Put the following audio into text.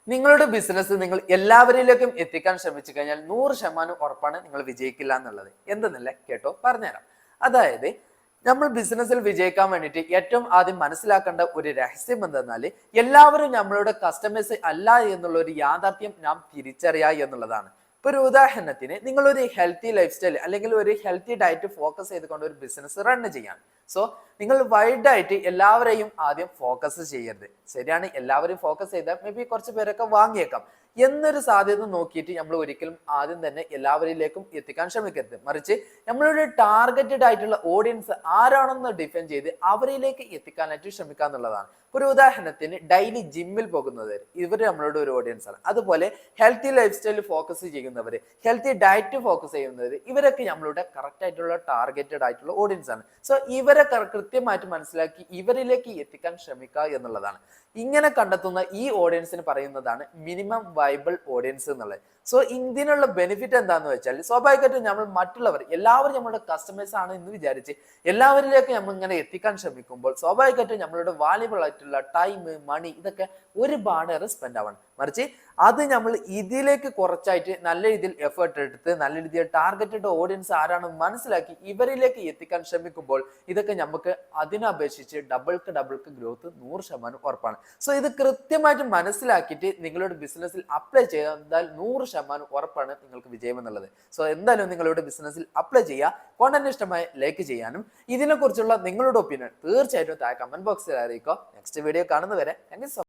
നിങ്ങളുടെ ബിസിനസ് നിങ്ങൾ എല്ലാവരിലേക്കും എത്തിക്കാൻ ശ്രമിച്ചു കഴിഞ്ഞാൽ 100% ഉറപ്പാണ് നിങ്ങൾ വിജയിക്കില്ല എന്നുള്ളത്. എന്തെന്നല്ലേ കേട്ടോ, പറഞ്ഞുതരാം. അതായത് നമ്മൾ ബിസിനസ്സിൽ വിജയിക്കാൻ വേണ്ടിയിട്ട് ഏറ്റവും ആദ്യം മനസ്സിലാക്കേണ്ട ഒരു രഹസ്യം എന്തെന്നാൽ എല്ലാവരും നമ്മളുടെ കസ്റ്റമേഴ്സ് അല്ല എന്നുള്ള ഒരു യാഥാർത്ഥ്യം നാം തിരിച്ചറിയുക എന്നുള്ളതാണ്. ഇപ്പൊ ഒരു ഉദാഹരണത്തിന് നിങ്ങൾ ഒരു ഹെൽത്തി ലൈഫ് സ്റ്റൈൽ അല്ലെങ്കിൽ ഒരു ഹെൽത്തി ഡയറ്റ് ഫോക്കസ് ചെയ്തുകൊണ്ട് ഒരു ബിസിനസ് റൺ ചെയ്യാൻ. സോ നിങ്ങൾ വൈഡ് ആയിട്ട് എല്ലാവരെയും ആദ്യം ഫോക്കസ് ചെയ്യരുത്. ശരിയാണ്, എല്ലാവരും ഫോക്കസ് ചെയ്താൽ മേ ബി കുറച്ച് പേരൊക്കെ വാങ്ങിയേക്കാം എന്നൊരു സാധ്യത നോക്കിയിട്ട് നമ്മൾ ഒരിക്കലും ആദ്യം തന്നെ എല്ലാവരിലേക്കും എത്തിക്കാൻ ശ്രമിക്കരുത്. മറിച്ച് നമ്മളുടെ ടാർഗറ്റഡ് ആയിട്ടുള്ള ഓഡിയൻസ് ആരാണെന്ന് ഡിഫൈൻ ചെയ്ത് അവരിലേക്ക് എത്തിക്കാനായിട്ട് ശ്രമിക്കുക എന്നുള്ളതാണ്. ഒരു ഉദാഹരണത്തിന് ഡെയിലി ജിമ്മിൽ പോകുന്നവർ, ഇവർ നമ്മളുടെ ഒരു ഓഡിയൻസ് ആണ്. അതുപോലെ ഹെൽത്തി ലൈഫ് സ്റ്റൈൽ ഫോക്കസ് ചെയ്യുന്നവർ, ഹെൽത്തി ഡയറ്റ് ഫോക്കസ് ചെയ്യുന്നവർ, ഇവരൊക്കെ നമ്മളുടെ കറക്റ്റ് ആയിട്ടുള്ള ടാർഗറ്റഡ് ആയിട്ടുള്ള ഓഡിയൻസ് ആണ്. സോ ഇവരെ കൃത്യമായിട്ട് മനസ്സിലാക്കി ഇവരിലേക്ക് എത്തിക്കാൻ ശ്രമിക്കുക എന്നുള്ളതാണ്. ഇങ്ങനെ കണ്ടെത്തുന്ന ഈ ഓഡിയൻസിന് പറയുന്നതാണ് മിനിമം വൈബിൾ ഓഡിയൻസ് എന്നുള്ളത്. സോ ഇതിനുള്ള ബെനിഫിറ്റ് എന്താന്ന് വെച്ചാൽ സ്വാഭാവികമായിട്ടും നമ്മൾ മറ്റുള്ളവർ എല്ലാവരും നമ്മളുടെ കസ്റ്റമേഴ്സ് ആണ് എന്ന് വിചാരിച്ച് എല്ലാവരിലേക്ക് നമ്മൾ ഇങ്ങനെ എത്തിക്കാൻ ശ്രമിക്കുമ്പോൾ സ്വാഭാവികമായിട്ടും നമ്മളുടെ വാല്യുബിൾ ആയിട്ടുള്ള ടൈം, മണി ഇതൊക്കെ ഒരുപാട് സ്പെൻഡ് ആവണം. മറിച്ച് അത് നമ്മൾ ഇതിലേക്ക് കുറച്ചായിട്ട് നല്ല രീതിയിൽ എഫേർട്ട് എടുത്ത് നല്ല രീതിയിൽ ടാർഗറ്റഡ് ഓഡിയൻസ് ആരാണെന്ന് മനസ്സിലാക്കി ഇവരിലേക്ക് എത്തിക്കാൻ ശ്രമിക്കുമ്പോൾ ഇതൊക്കെ നമുക്ക് അതിനപേക്ഷിച്ച് ഡബിൾക്ക് ഗ്രോത്ത് 100% ഉറപ്പാണ്. സോ ഇത് കൃത്യമായിട്ട് മനസ്സിലാക്കിയിട്ട് നിങ്ങളുടെ ബിസിനസ്സിൽ അപ്ലൈ ചെയ്താൽ 100% ഉറപ്പാണ് നിങ്ങൾക്ക് വിജയം എന്നുള്ളത്. സോ എന്തായാലും നിങ്ങളുടെ ബിസിനസ്സിൽ അപ്ലൈ ചെയ്യുക. കോണ്ടന്റ് ഇഷ്ടമായി ലൈക്ക് ചെയ്യാനും ഇതിനെക്കുറിച്ചുള്ള നിങ്ങളുടെ ഒപ്പീനിയൻ തീർച്ചയായിട്ടും താഴെ കമന്റ് ബോക്സിൽ അറിയിക്കുക. നെക്സ്റ്റ് വീഡിയോ കാണുന്നവരെ താങ്ക് യു സോ മച്ച്.